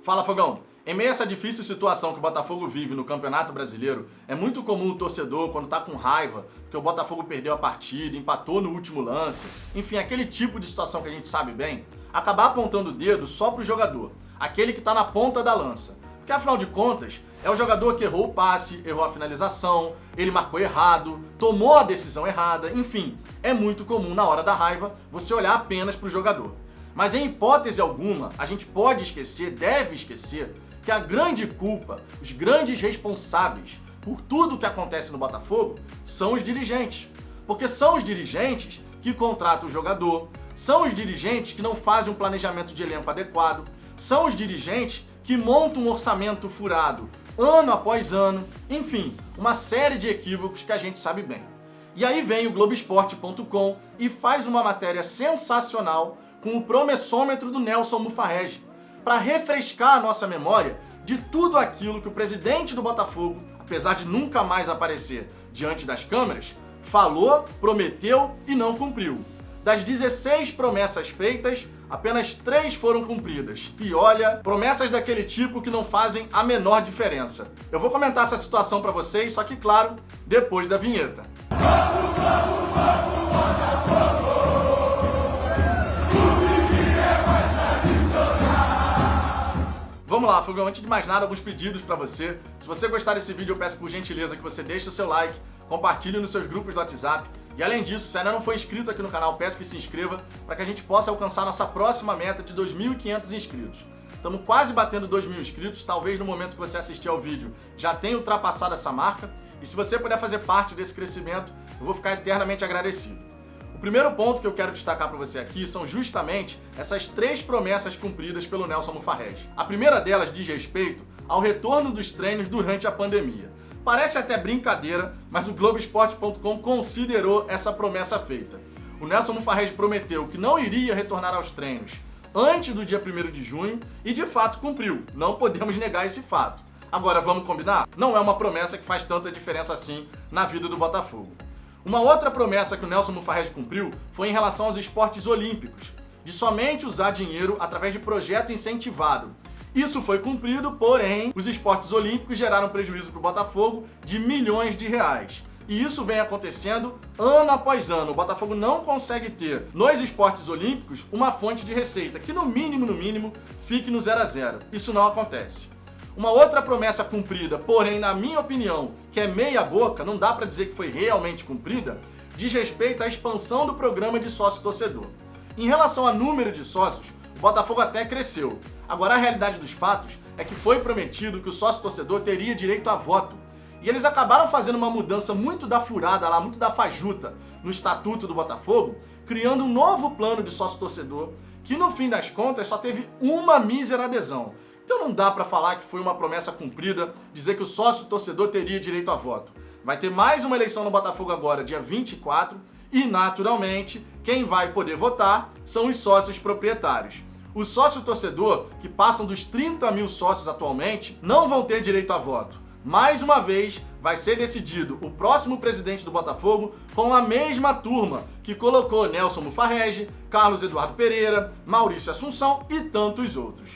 Fala, Fogão! Em meio a essa difícil situação que o Botafogo vive no Campeonato Brasileiro, é muito comum o torcedor, quando tá com raiva, porque o Botafogo perdeu a partida, empatou no último lance, enfim, aquele tipo de situação que a gente sabe bem, acabar apontando o dedo só pro jogador, aquele que tá na ponta da lança. Porque afinal de contas, é o jogador que errou o passe, errou a finalização, ele marcou errado, tomou a decisão errada, enfim, é muito comum na hora da raiva você olhar apenas pro jogador. Mas em hipótese alguma, a gente pode esquecer, deve esquecer, que a grande culpa, os grandes responsáveis por tudo que acontece no Botafogo são os dirigentes. Porque são os dirigentes que contratam o jogador, são os dirigentes que não fazem um planejamento de elenco adequado, são os dirigentes que montam um orçamento furado ano após ano, enfim, uma série de equívocos que a gente sabe bem. E aí vem o Globoesporte.com e faz uma matéria sensacional com o promessômetro do Nelson Mufarrege, para refrescar a nossa memória de tudo aquilo que o presidente do Botafogo, apesar de nunca mais aparecer diante das câmeras, falou, prometeu e não cumpriu. Das 16 promessas feitas, apenas 3 foram cumpridas. E olha, promessas daquele tipo que não fazem a menor diferença. Eu vou comentar essa situação para vocês, só que claro, depois da vinheta. Vamos lá, Fogão, antes de mais nada, alguns pedidos pra você. Se você gostar desse vídeo, eu peço por gentileza que você deixe o seu like, compartilhe nos seus grupos do WhatsApp. E além disso, se ainda não for inscrito aqui no canal, peço que se inscreva para que a gente possa alcançar nossa próxima meta de 2.500 inscritos. Estamos quase batendo 2.000 inscritos, talvez no momento que você assistir ao vídeo já tenha ultrapassado essa marca. E se você puder fazer parte desse crescimento, eu vou ficar eternamente agradecido. O primeiro ponto que eu quero destacar para você aqui são justamente essas 3 promessas cumpridas pelo Nelson Mufarrege. A primeira delas diz respeito ao retorno dos treinos durante a pandemia. Parece até brincadeira, mas o Globoesporte.com considerou essa promessa feita. O Nelson Mufarrege prometeu que não iria retornar aos treinos antes do dia 1º de junho e de fato cumpriu. Não podemos negar esse fato. Agora, vamos combinar? Não é uma promessa que faz tanta diferença assim na vida do Botafogo. Uma outra promessa que o Nelson Mufarrege cumpriu foi em relação aos esportes olímpicos, de somente usar dinheiro através de projeto incentivado. Isso foi cumprido, porém, os esportes olímpicos geraram prejuízo para o Botafogo de milhões de reais. E isso vem acontecendo ano após ano. O Botafogo não consegue ter, nos esportes olímpicos, uma fonte de receita que, no mínimo, fique no 0 a 0. Isso não acontece. Uma outra promessa cumprida, porém, na minha opinião, que é meia boca, não dá para dizer que foi realmente cumprida, diz respeito à expansão do programa de sócio-torcedor. Em relação ao número de sócios, o Botafogo até cresceu. Agora, a realidade dos fatos é que foi prometido que o sócio-torcedor teria direito a voto. E eles acabaram fazendo uma mudança muito da furada lá, muito da fajuta no estatuto do Botafogo, criando um novo plano de sócio-torcedor que, no fim das contas, só teve uma mísera adesão. Então não dá para falar que foi uma promessa cumprida, dizer que o sócio-torcedor teria direito a voto. Vai ter mais uma eleição no Botafogo agora, dia 24, e naturalmente, quem vai poder votar são os sócios proprietários. Os sócio-torcedor, que passam dos 30 mil sócios atualmente, não vão ter direito a voto. Mais uma vez, vai ser decidido o próximo presidente do Botafogo com a mesma turma que colocou Nelson Mufarrege, Carlos Eduardo Pereira, Maurício Assunção e tantos outros.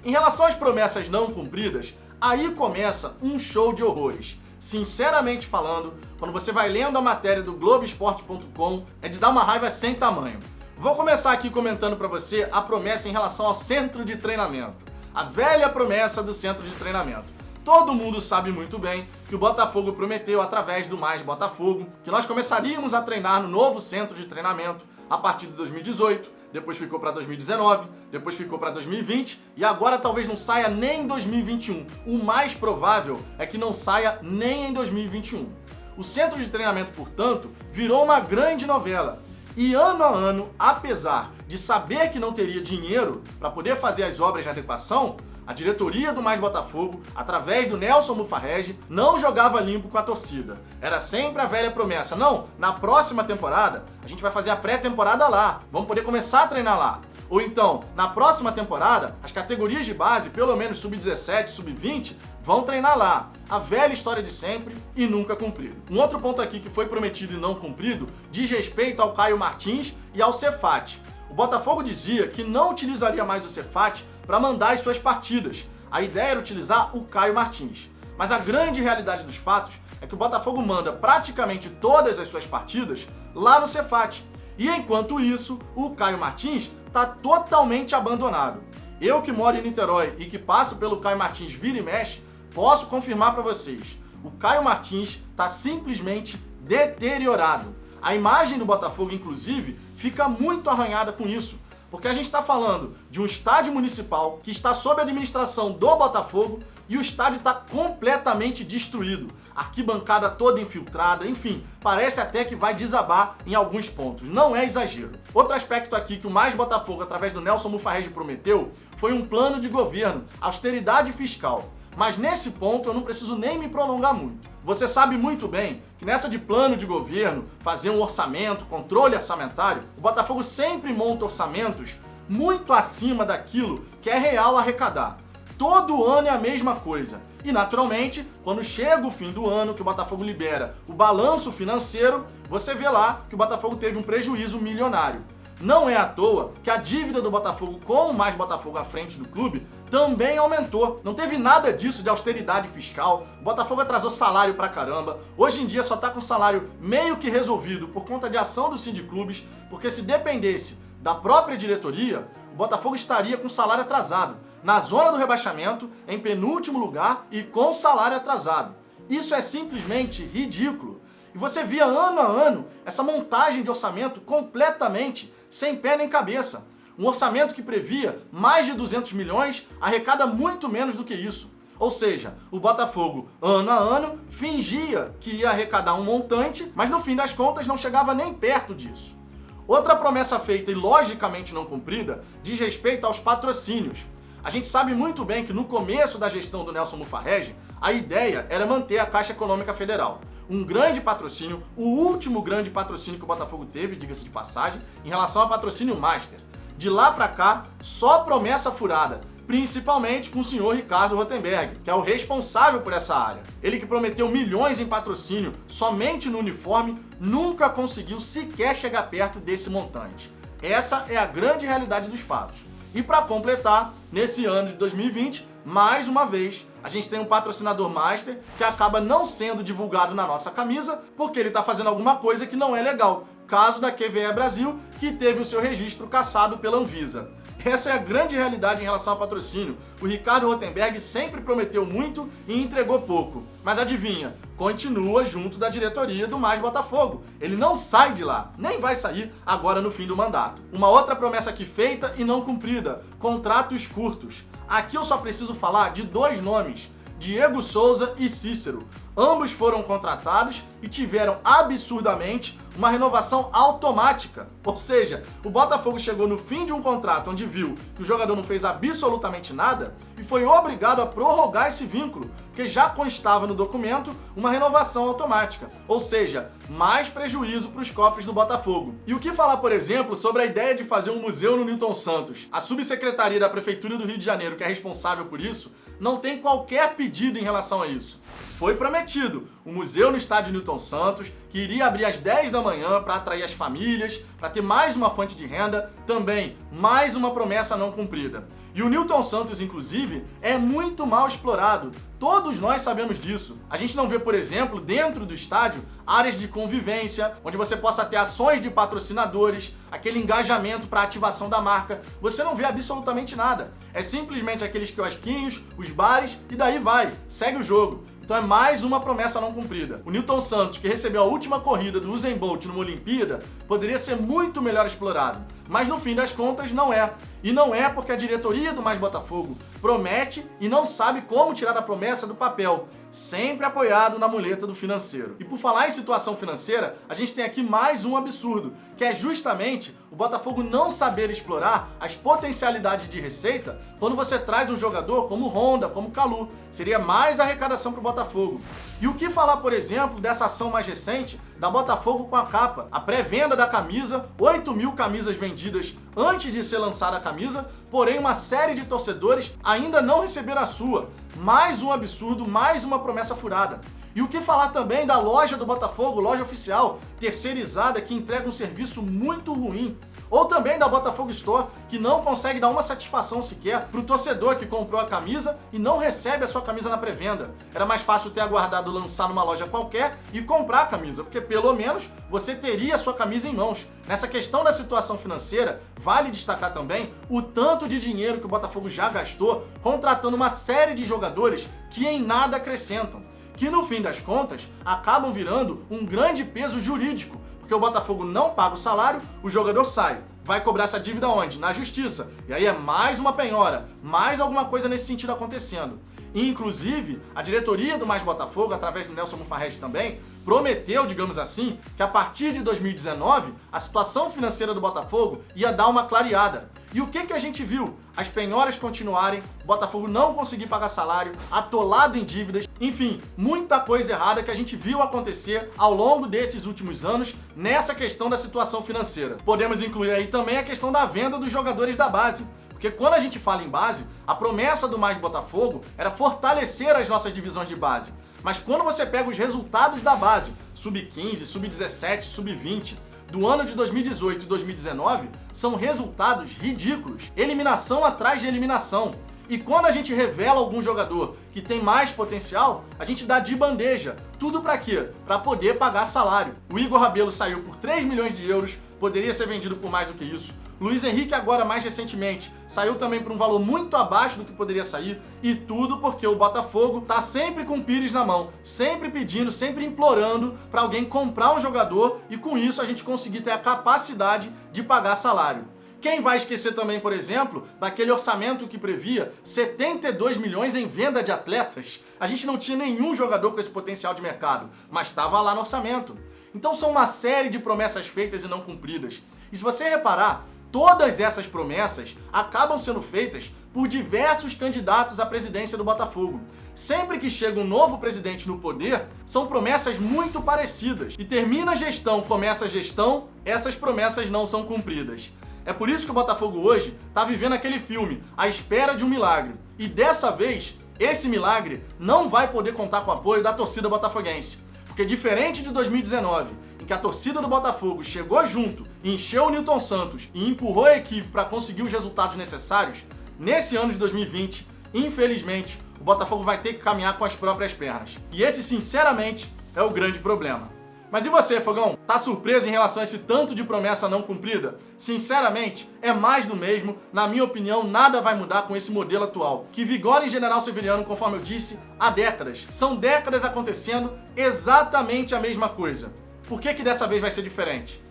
Em relação às promessas não cumpridas, aí começa um show de horrores. Sinceramente falando, quando você vai lendo a matéria do Globoesporte.com, é de dar uma raiva sem tamanho. Vou começar aqui comentando para você a promessa em relação ao centro de treinamento. A velha promessa do centro de treinamento. Todo mundo sabe muito bem que o Botafogo prometeu, através do Mais Botafogo, que nós começaríamos a treinar no novo centro de treinamento a partir de 2018, depois ficou para 2019, depois ficou para 2020 e agora talvez não saia nem em 2021. O mais provável é que não saia nem em 2021. O centro de treinamento, portanto, virou uma grande novela. E ano a ano, apesar de saber que não teria dinheiro para poder fazer as obras de adequação, a diretoria do Mais Botafogo, através do Nelson Mufarrege, não jogava limpo com a torcida. Era sempre a velha promessa: não, na próxima temporada a gente vai fazer a pré-temporada lá, vamos poder começar a treinar lá. Ou então, na próxima temporada, as categorias de base, pelo menos sub-17, sub-20, vão treinar lá. A velha história de sempre e nunca cumprido. Um outro ponto aqui que foi prometido e não cumprido diz respeito ao Caio Martins e ao Cefat. O Botafogo dizia que não utilizaria mais o Cefat para mandar as suas partidas. a ideia era utilizar o Caio Martins. Mas a grande realidade dos fatos é que o Botafogo manda praticamente todas as suas partidas lá no Cefat. E enquanto isso, o Caio Martins está totalmente abandonado. Eu que moro em Niterói e que passo pelo Caio Martins vira e mexe, posso confirmar para vocês. O Caio Martins está simplesmente deteriorado. A imagem do Botafogo, inclusive, fica muito arranhada com isso. Porque a gente está falando de um estádio municipal que está sob a administração do Botafogo e o estádio está completamente destruído. Arquibancada toda infiltrada, enfim, parece até que vai desabar em alguns pontos. Não é exagero. Outro aspecto aqui que o Mais Botafogo, através do Nelson Mufarrege, prometeu foi um plano de governo, austeridade fiscal. Mas nesse ponto eu não preciso nem me prolongar muito. Você sabe muito bem que nessa de plano de governo, fazer um orçamento, controle orçamentário, o Botafogo sempre monta orçamentos muito acima daquilo que é real arrecadar. Todo ano é a mesma coisa. E naturalmente, quando chega o fim do ano, que o Botafogo libera o balanço financeiro, você vê lá que o Botafogo teve um prejuízo milionário. Não é à toa que a dívida do Botafogo com o Mais Botafogo à frente do clube também aumentou. Não teve nada disso de austeridade fiscal. O Botafogo atrasou salário pra caramba. Hoje em dia só tá com salário meio que resolvido por conta de ação dos sindiclubes, porque se dependesse da própria diretoria, o Botafogo estaria com salário atrasado, na zona do rebaixamento, em penúltimo lugar e com salário atrasado. Isso é simplesmente ridículo. E você via ano a ano essa montagem de orçamento completamente sem pé nem cabeça. Um orçamento que previa mais de 200 milhões arrecada muito menos do que isso. Ou seja, o Botafogo, ano a ano, fingia que ia arrecadar um montante, mas no fim das contas não chegava nem perto disso. Outra promessa feita e logicamente não cumprida diz respeito aos patrocínios. A gente sabe muito bem que no começo da gestão do Nelson Mufarrege, a ideia era manter a Caixa Econômica Federal. Um grande patrocínio, o último grande patrocínio que o Botafogo teve, diga-se de passagem, em relação a patrocínio Master. De lá pra cá, só promessa furada, principalmente com o senhor Ricardo Rotenberg, que é o responsável por essa área. Ele que prometeu milhões em patrocínio somente no uniforme, nunca conseguiu sequer chegar perto desse montante. Essa é a grande realidade dos fatos. E para completar, nesse ano de 2020, mais uma vez, a gente tem um patrocinador master que acaba não sendo divulgado na nossa camisa porque ele está fazendo alguma coisa que não é legal. Caso da QVE Brasil, que teve o seu registro cassado pela Anvisa. Essa é a grande realidade em relação ao patrocínio. O Ricardo Rotenberg sempre prometeu muito e entregou pouco. Mas adivinha, continua junto da diretoria do Mais Botafogo. Ele não sai de lá, nem vai sair agora no fim do mandato. Uma outra promessa aqui feita e não cumprida, contratos curtos. Aqui eu só preciso falar de dois nomes, Diego Souza e Cícero. Ambos foram contratados e tiveram absurdamente uma renovação automática. Ou seja, o Botafogo chegou no fim de um contrato onde viu que o jogador não fez absolutamente nada e foi obrigado a prorrogar esse vínculo, porque já constava no documento uma renovação automática. Ou seja, mais prejuízo para os cofres do Botafogo. E o que falar, por exemplo, sobre a ideia de fazer um museu no Newton Santos? A subsecretaria da Prefeitura do Rio de Janeiro, que é responsável por isso, não tem qualquer pedido em relação a isso. Foi prometido um museu no estádio Newton Santos, que iria abrir às 10 da manhã para atrair as famílias, para ter mais uma fonte de renda, também mais uma promessa não cumprida. E o Newton Santos, inclusive, é muito mal explorado. Todos nós sabemos disso. A gente não vê, por exemplo, dentro do estádio, áreas de convivência, onde você possa ter ações de patrocinadores, aquele engajamento para ativação da marca. Você não vê absolutamente nada. É simplesmente aqueles quiosquinhos, os bares e daí vai. Segue o jogo. Então é mais uma promessa não cumprida. O Newton Santos, que recebeu a última corrida do Usain Bolt numa Olimpíada, poderia ser muito melhor explorado. Mas no fim das contas não é. E não é porque a diretoria do Mais Botafogo promete e não sabe como tirar a promessa do papel, sempre apoiado na muleta do financeiro. E por falar em situação financeira, a gente tem aqui mais um absurdo, que é justamente o Botafogo não saber explorar as potencialidades de receita quando você traz um jogador como Honda, como Calu. Seria mais arrecadação para o Botafogo. E o que falar, por exemplo, dessa ação mais recente da Botafogo com a capa? A pré-venda da camisa, 8.000 camisas vendidas antes de ser lançada a camisa, porém uma série de torcedores ainda não receberam a sua. Mais um absurdo, mais uma promessa furada. E o que falar também da loja do Botafogo, loja oficial, terceirizada, que entrega um serviço muito ruim. Ou também da Botafogo Store, que não consegue dar uma satisfação sequer pro torcedor que comprou a camisa e não recebe a sua camisa na pré-venda. Era mais fácil ter aguardado lançar numa loja qualquer e comprar a camisa, porque pelo menos você teria a sua camisa em mãos. Nessa questão da situação financeira, vale destacar também o tanto de dinheiro que o Botafogo já gastou contratando uma série de jogadores que em nada acrescentam, que no fim das contas acabam virando um grande peso jurídico, porque o Botafogo não paga o salário, o jogador sai. Vai cobrar essa dívida onde? Na justiça. E aí é mais uma penhora, mais alguma coisa nesse sentido acontecendo. E, inclusive, a diretoria do Mais Botafogo, através do Nelson Mufarrege também, prometeu, digamos assim, que a partir de 2019, a situação financeira do Botafogo ia dar uma clareada. E o que a gente viu? As penhoras continuarem, o Botafogo não conseguir pagar salário, atolado em dívidas, enfim, muita coisa errada que a gente viu acontecer ao longo desses últimos anos nessa questão da situação financeira. Podemos incluir aí também a questão da venda dos jogadores da base. Porque quando a gente fala em base, a promessa do Mais Botafogo era fortalecer as nossas divisões de base. Mas quando você pega os resultados da base, sub-15, sub-17, sub-20, do ano de 2018 e 2019, são resultados ridículos. Eliminação atrás de eliminação. E quando a gente revela algum jogador que tem mais potencial, a gente dá de bandeja. Tudo pra quê? Pra poder pagar salário. O Igor Rabelo saiu por 3 milhões de euros, poderia ser vendido por mais do que isso. Luiz Henrique agora, mais recentemente, saiu também por um valor muito abaixo do que poderia sair, e tudo porque o Botafogo tá sempre com o Pires na mão, sempre pedindo, sempre implorando para alguém comprar um jogador e com isso a gente conseguir ter a capacidade de pagar salário. Quem vai esquecer também, por exemplo, daquele orçamento que previa 72 milhões em venda de atletas? A gente não tinha nenhum jogador com esse potencial de mercado, mas estava lá no orçamento. Então são uma série de promessas feitas e não cumpridas. E se você reparar, todas essas promessas acabam sendo feitas por diversos candidatos à presidência do Botafogo. Sempre que chega um novo presidente no poder, são promessas muito parecidas. E termina a gestão, começa a gestão, essas promessas não são cumpridas. É por isso que o Botafogo hoje está vivendo aquele filme, à espera de um milagre. E dessa vez, esse milagre não vai poder contar com o apoio da torcida botafoguense. Porque diferente de 2019, em que a torcida do Botafogo chegou junto, encheu o Nilton Santos e empurrou a equipe para conseguir os resultados necessários, nesse ano de 2020, infelizmente, o Botafogo vai ter que caminhar com as próprias pernas. E esse, sinceramente, é o grande problema. Mas e você, Fogão? Tá surpreso em relação a esse tanto de promessa não cumprida? Sinceramente, é mais do mesmo. Na minha opinião, nada vai mudar com esse modelo atual, que vigora em General Severiano, conforme eu disse, há décadas. São décadas acontecendo exatamente a mesma coisa. Por que dessa vez vai ser diferente?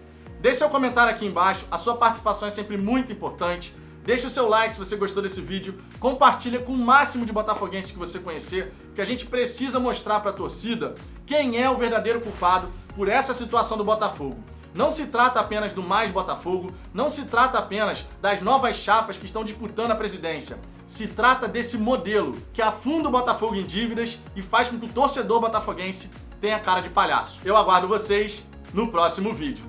Deixe seu comentário aqui embaixo, a sua participação é sempre muito importante. Deixe o seu like se você gostou desse vídeo, compartilha com o máximo de botafoguenses que você conhecer, porque a gente precisa mostrar para a torcida quem é o verdadeiro culpado por essa situação do Botafogo. Não se trata apenas do Mais Botafogo, não se trata apenas das novas chapas que estão disputando a presidência. Se trata desse modelo que afunda o Botafogo em dívidas e faz com que o torcedor botafoguense tenha cara de palhaço. Eu aguardo vocês no próximo vídeo.